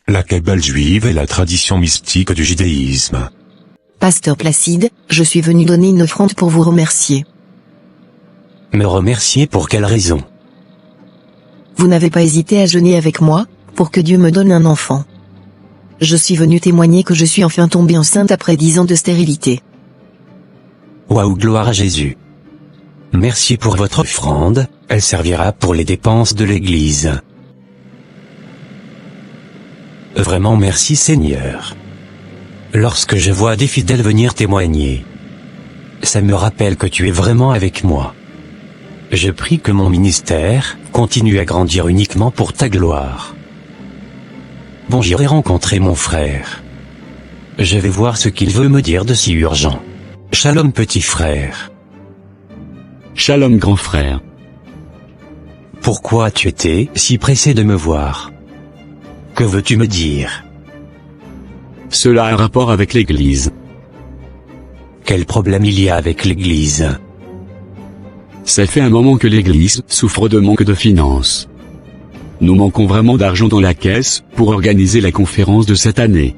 la Kabbale juive et la tradition mystique du judaïsme. Pasteur Placide, je suis venu donner une offrande pour vous remercier. Me remercier pour quelle raison? Vous n'avez pas hésité à jeûner avec moi, pour que Dieu me donne un enfant. Je suis venu témoigner que je suis enfin tombée enceinte après 10 ans de stérilité. Waouh, gloire à Jésus. Merci pour votre offrande, elle servira pour les dépenses de l'Église. Vraiment merci Seigneur. Lorsque je vois des fidèles venir témoigner, ça me rappelle que tu es vraiment avec moi. Je prie que mon ministère continue à grandir uniquement pour ta gloire. Bon, j'irai rencontrer mon frère. Je vais voir ce qu'il veut me dire de si urgent. Shalom petit frère. Shalom grand frère. Pourquoi tu étais si pressé de me voir? Que veux-tu me dire? Cela a un rapport avec l'Église. Quel problème il y a avec l'Église? Ça fait un moment que l'Église souffre de manque de finances. Nous manquons vraiment d'argent dans la caisse pour organiser la conférence de cette année.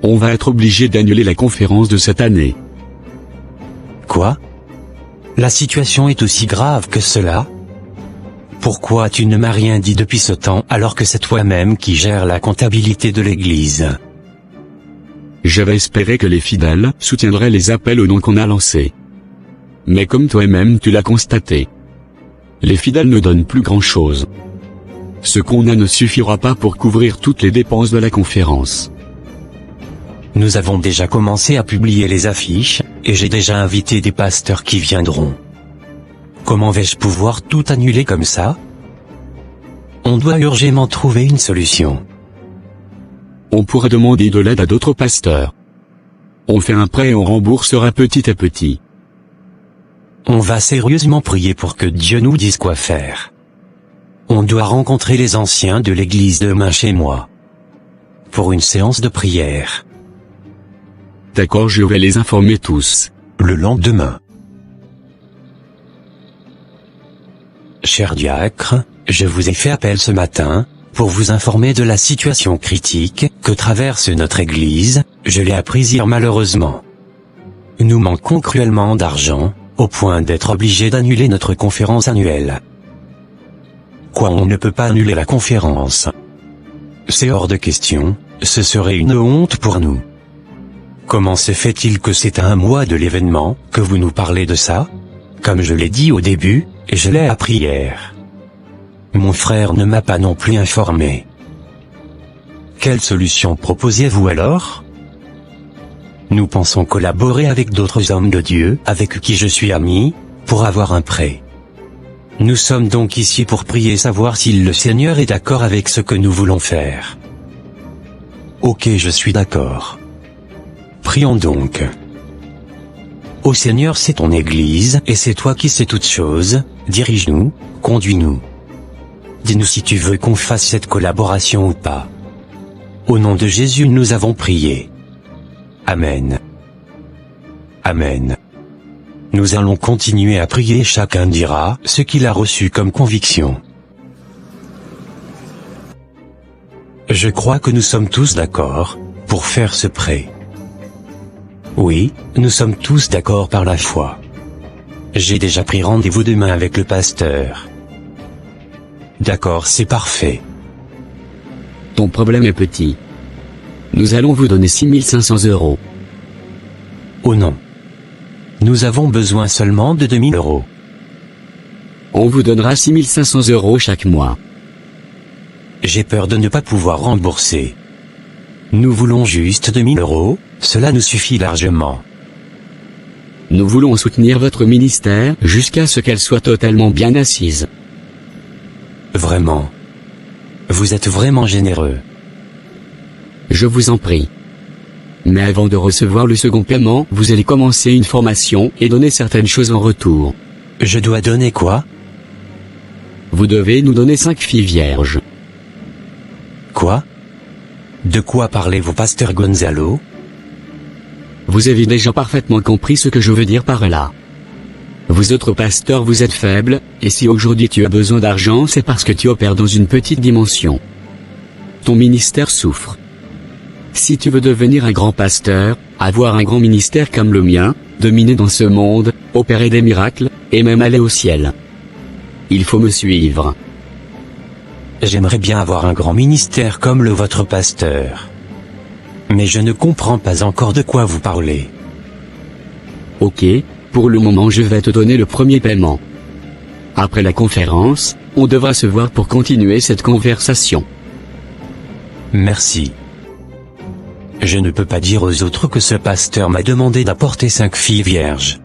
On va être obligé d'annuler la conférence de cette année. Quoi? La situation est aussi grave que cela? Pourquoi tu ne m'as rien dit depuis ce temps alors que c'est toi-même qui gères la comptabilité de l'Église? J'avais espéré que les fidèles soutiendraient les appels au nom qu'on a lancés. Mais comme toi-même tu l'as constaté, les fidèles ne donnent plus grand-chose. Ce qu'on a ne suffira pas pour couvrir toutes les dépenses de la conférence. Nous avons déjà commencé à publier les affiches, et j'ai déjà invité des pasteurs qui viendront. Comment vais-je pouvoir tout annuler comme ça? On doit urgemment trouver une solution. On pourrait demander de l'aide à d'autres pasteurs. On fait un prêt et on remboursera petit à petit. On va sérieusement prier pour que Dieu nous dise quoi faire. On doit rencontrer les anciens de l'église demain chez moi. Pour une séance de prière. D'accord, je vais les informer tous. Le lendemain. Cher diacre, je vous ai fait appel ce matin, pour vous informer de la situation critique que traverse notre église, je l'ai appris hier malheureusement. Nous manquons cruellement d'argent, au point d'être obligés d'annuler notre conférence annuelle. Quoi, on ne peut pas annuler la conférence? C'est hors de question, ce serait une honte pour nous. Comment se fait-il que c'est à un mois de l'événement que vous nous parlez de ça? Comme je l'ai dit au début, et je l'ai appris hier. Mon frère ne m'a pas non plus informé. Quelle solution proposez-vous alors? Nous pensons collaborer avec d'autres hommes de Dieu avec qui je suis ami, pour avoir un prêt. Nous sommes donc ici pour prier savoir si le Seigneur est d'accord avec ce que nous voulons faire. Ok, je suis d'accord. Prions donc. Ô Seigneur, c'est ton Église et c'est toi qui sais toutes choses, dirige-nous, conduis-nous. Dis-nous si tu veux qu'on fasse cette collaboration ou pas. Au nom de Jésus nous avons prié. Amen. Amen. Nous allons continuer à prier, chacun dira ce qu'il a reçu comme conviction. Je crois que nous sommes tous d'accord pour faire ce prêt. Oui, nous sommes tous d'accord par la foi. J'ai déjà pris rendez-vous demain avec le pasteur. D'accord, c'est parfait. Ton problème est petit. Nous allons vous donner 6 500 €. Oh non. Nous avons besoin seulement de 2 000 €. On vous donnera 6 500 € chaque mois. J'ai peur de ne pas pouvoir rembourser. Nous voulons juste 2 000 €, cela nous suffit largement. Nous voulons soutenir votre ministère jusqu'à ce qu'elle soit totalement bien assise. Vraiment. Vous êtes vraiment généreux. Je vous en prie. Mais avant de recevoir le second paiement, vous allez commencer une formation et donner certaines choses en retour. Je dois donner quoi? Vous devez nous donner 5 filles vierges. Quoi? De quoi parlez-vous, pasteur Gonzalo? Vous avez déjà parfaitement compris ce que je veux dire par là. Vous autres pasteurs, vous êtes faibles, et si aujourd'hui tu as besoin d'argent, c'est parce que tu opères dans une petite dimension. ton ministère souffre. Si tu veux devenir un grand pasteur, avoir un grand ministère comme le mien, dominer dans ce monde, opérer des miracles, et même aller au ciel, il faut me suivre. J'aimerais bien avoir un grand ministère comme le vôtre, pasteur. Mais je ne comprends pas encore de quoi vous parlez. Ok, pour le moment je vais te donner le premier paiement. Après la conférence, on devra se voir pour continuer cette conversation. Merci. Je ne peux pas dire aux autres que ce pasteur m'a demandé d'apporter 5 filles vierges.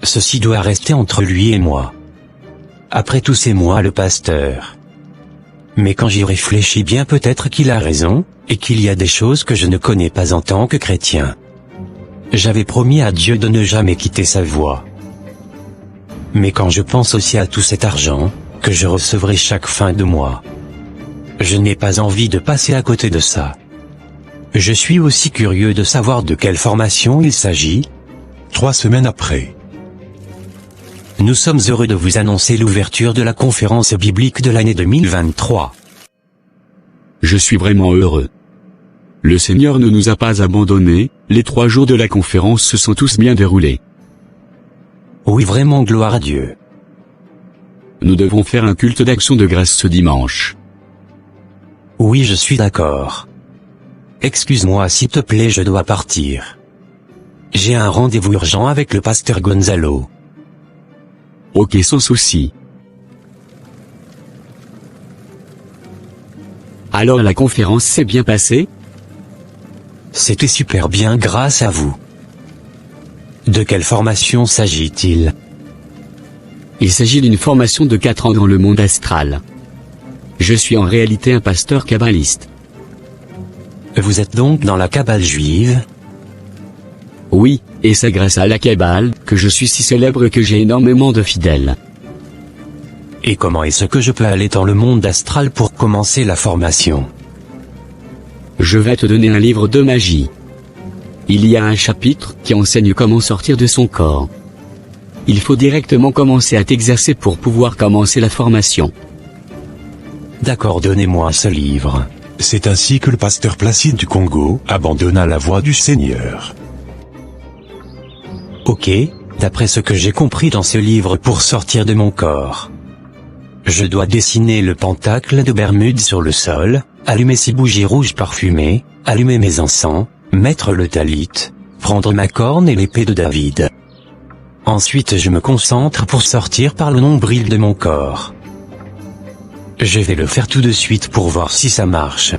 Ceci doit rester entre lui et moi. Après tous ces mois, le pasteur. Mais quand j'y réfléchis bien, peut-être qu'il a raison, et qu'il y a des choses que je ne connais pas en tant que chrétien. J'avais promis à Dieu de ne jamais quitter sa voie. Mais quand je pense aussi à tout cet argent, que je recevrai chaque fin de mois, je n'ai pas envie de passer à côté de ça. Je suis aussi curieux de savoir de quelle formation il s'agit. 3 semaines après. Nous sommes heureux de vous annoncer l'ouverture de la conférence biblique de l'année 2023. Je suis vraiment heureux. Le Seigneur ne nous a pas abandonnés, les 3 jours de la conférence se sont tous bien déroulés. Oui, vraiment, gloire à Dieu. Nous devons faire un culte d'action de grâce ce dimanche. Oui, je suis d'accord. Excuse-moi s'il te plaît, je dois partir. J'ai un rendez-vous urgent avec le pasteur Gonzalo. Ok, sans souci. Alors la conférence s'est bien passée? C'était super bien grâce à vous. De quelle formation s'agit-il? Il s'agit d'une formation de 4 ans dans le monde astral. Je suis en réalité un pasteur kabbaliste. Vous êtes donc dans la Kabbale juive? Oui, et c'est grâce à la Kabbale que je suis si célèbre et que j'ai énormément de fidèles. Et comment est-ce que je peux aller dans le monde astral pour commencer la formation? Je vais te donner un livre de magie. Il y a un chapitre qui enseigne comment sortir de son corps. Il faut directement commencer à t'exercer pour pouvoir commencer la formation. D'accord, donnez-moi ce livre. C'est ainsi que le pasteur Placide du Congo abandonna la voie du Seigneur. Ok, d'après ce que j'ai compris dans ce livre, pour sortir de mon corps, je dois dessiner le pentacle de Bermude sur le sol, allumer 6 bougies rouges parfumées, allumer mes encens, mettre le talit, prendre ma corne et l'épée de David. Ensuite je me concentre pour sortir par le nombril de mon corps. Je vais le faire tout de suite pour voir si ça marche.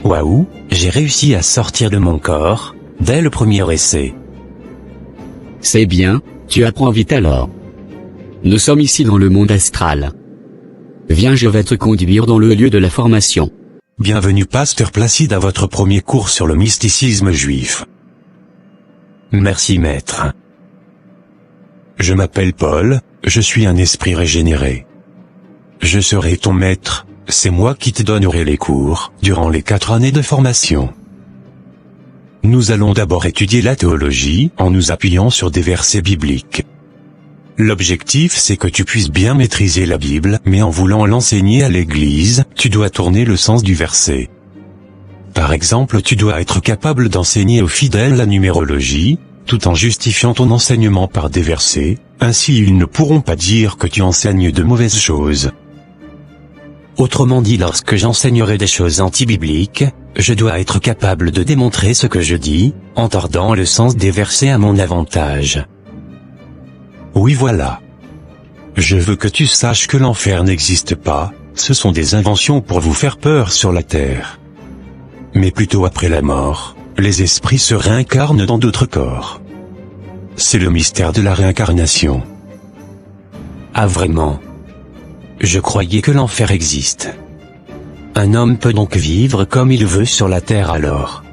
Waouh, j'ai réussi à sortir de mon corps, dès le premier essai. C'est bien, tu apprends vite alors. Nous sommes ici dans le monde astral. Viens, je vais te conduire dans le lieu de la formation. Bienvenue pasteur Placide à votre premier cours sur le mysticisme juif. Merci maître. Je m'appelle Paul, je suis un esprit régénéré. Je serai ton maître, c'est moi qui te donnerai les cours, durant les 4 années de formation. Nous allons d'abord étudier la théologie, en nous appuyant sur des versets bibliques. L'objectif c'est que tu puisses bien maîtriser la Bible, mais en voulant l'enseigner à l'Église, tu dois tourner le sens du verset. Par exemple, tu dois être capable d'enseigner aux fidèles la numérologie, tout en justifiant ton enseignement par des versets, ainsi ils ne pourront pas dire que tu enseignes de mauvaises choses. Autrement dit, lorsque j'enseignerai des choses anti-bibliques, je dois être capable de démontrer ce que je dis, en tordant le sens des versets à mon avantage. Oui voilà. Je veux que tu saches que l'enfer n'existe pas, ce sont des inventions pour vous faire peur sur la terre. Mais plutôt après la mort, les esprits se réincarnent dans d'autres corps. C'est le mystère de la réincarnation. Ah vraiment? Je croyais que l'enfer existe. Un homme peut donc vivre comme il veut sur la terre alors?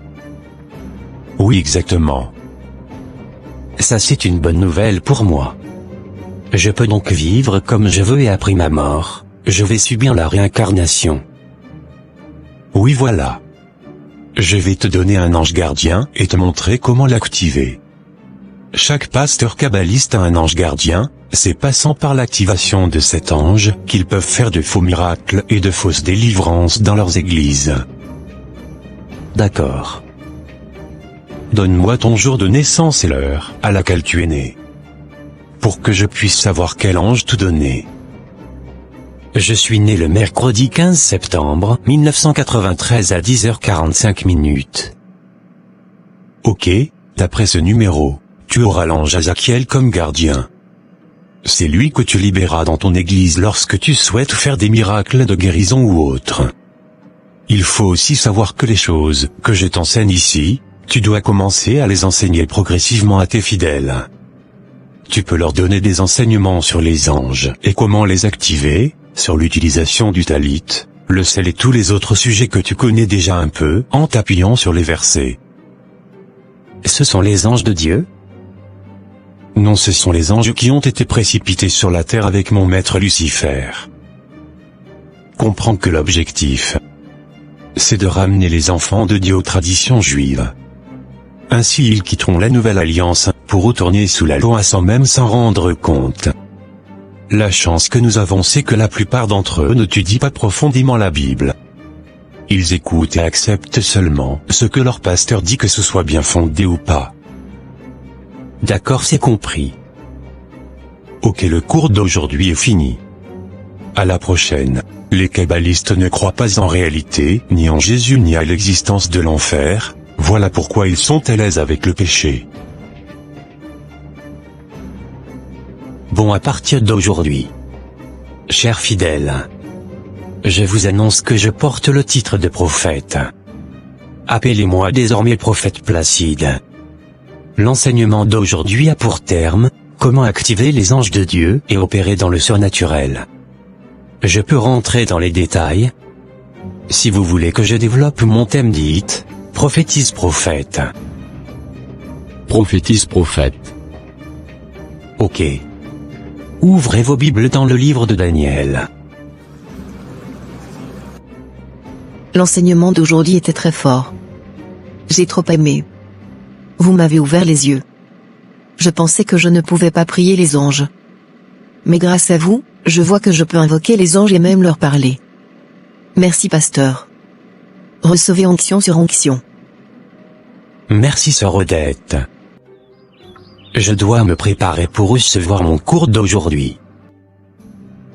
Oui exactement. Ça c'est une bonne nouvelle pour moi. Je peux donc vivre comme je veux et après ma mort, je vais subir la réincarnation. Oui voilà. Je vais te donner un ange gardien et te montrer comment l'activer. Chaque pasteur kabbaliste a un ange gardien, c'est passant par l'activation de cet ange qu'ils peuvent faire de faux miracles et de fausses délivrances dans leurs églises. D'accord. Donne-moi ton jour de naissance et l'heure à laquelle tu es né, pour que je puisse savoir quel ange te donner. Je suis né le mercredi 15 septembre 1993 à 10h45. Ok, d'après ce numéro, tu auras l'ange Azakiel comme gardien. C'est lui que tu libéras dans ton église lorsque tu souhaites faire des miracles de guérison ou autre. Il faut aussi savoir que les choses que je t'enseigne ici, tu dois commencer à les enseigner progressivement à tes fidèles. Tu peux leur donner des enseignements sur les anges et comment les activer, sur l'utilisation du talit, le sel et tous les autres sujets que tu connais déjà un peu, en t'appuyant sur les versets. Ce sont les anges de Dieu? Non, ce sont les anges qui ont été précipités sur la terre avec mon maître Lucifer. Comprends que l'objectif, c'est de ramener les enfants de Dieu aux traditions juives. Ainsi ils quitteront la nouvelle alliance, pour retourner sous la loi sans même s'en rendre compte. La chance que nous avons, c'est que la plupart d'entre eux n'étudient pas profondément la Bible. Ils écoutent et acceptent seulement ce que leur pasteur dit, que ce soit bien fondé ou pas. D'accord, c'est compris. Ok, le cours d'aujourd'hui est fini. À la prochaine. Les kabbalistes ne croient pas en réalité, ni en Jésus ni à l'existence de l'enfer, voilà pourquoi ils sont à l'aise avec le péché. Bon, à partir d'aujourd'hui, chers fidèles, je vous annonce que je porte le titre de prophète. Appelez-moi désormais prophète Placide. L'enseignement d'aujourd'hui a pour terme, comment activer les anges de Dieu et opérer dans le surnaturel. Je peux rentrer dans les détails. Si vous voulez que je développe mon thème, dites, prophétise prophète. Prophétise prophète. Ok. Ouvrez vos Bibles dans le livre de Daniel. L'enseignement d'aujourd'hui était très fort. J'ai trop aimé. Vous m'avez ouvert les yeux. Je pensais que je ne pouvais pas prier les anges. Mais grâce à vous, je vois que je peux invoquer les anges et même leur parler. Merci pasteur. Recevez onction sur onction. Merci sœur Odette. Je dois me préparer pour recevoir mon cours d'aujourd'hui.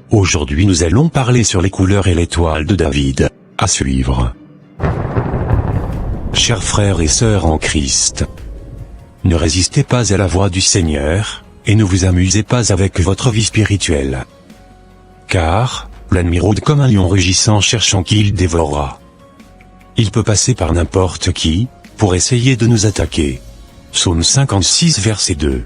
Aujourd'hui nous allons parler sur les couleurs et l'étoile de David. À suivre. Chers frères et sœurs en Christ, ne résistez pas à la voix du Seigneur, et ne vous amusez pas avec votre vie spirituelle. Car, l'ennemi rôde comme un lion rugissant cherchant qui il dévorera. Il peut passer par n'importe qui, pour essayer de nous attaquer. Psaume 56 verset 2.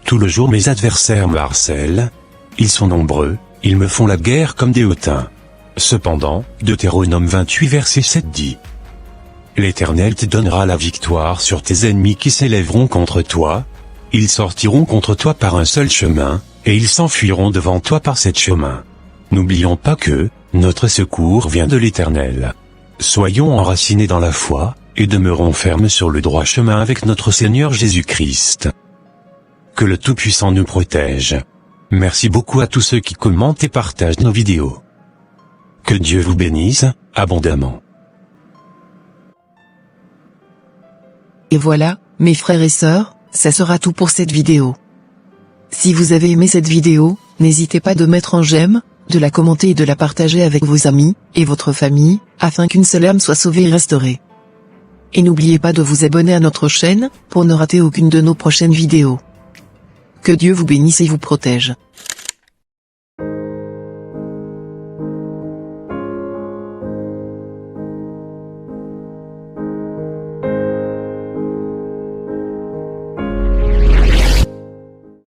Tout le jour mes adversaires me harcèlent, ils sont nombreux, ils me font la guerre comme des hautains. Cependant, Deutéronome 28 verset 7 dit: L'Éternel te donnera la victoire sur tes ennemis qui s'élèveront contre toi, ils sortiront contre toi par un seul chemin, et ils s'enfuiront devant toi par sept chemins. N'oublions pas que, notre secours vient de l'Éternel. Soyons enracinés dans la foi, et demeurons fermes sur le droit chemin avec notre Seigneur Jésus-Christ. Que le Tout-Puissant nous protège. Merci beaucoup à tous ceux qui commentent et partagent nos vidéos. Que Dieu vous bénisse, abondamment. Et voilà, mes frères et sœurs, ça sera tout pour cette vidéo. Si vous avez aimé cette vidéo, n'hésitez pas de mettre un j'aime, de la commenter et de la partager avec vos amis, et votre famille, afin qu'une seule âme soit sauvée et restaurée. Et n'oubliez pas de vous abonner à notre chaîne, pour ne rater aucune de nos prochaines vidéos. Que Dieu vous bénisse et vous protège.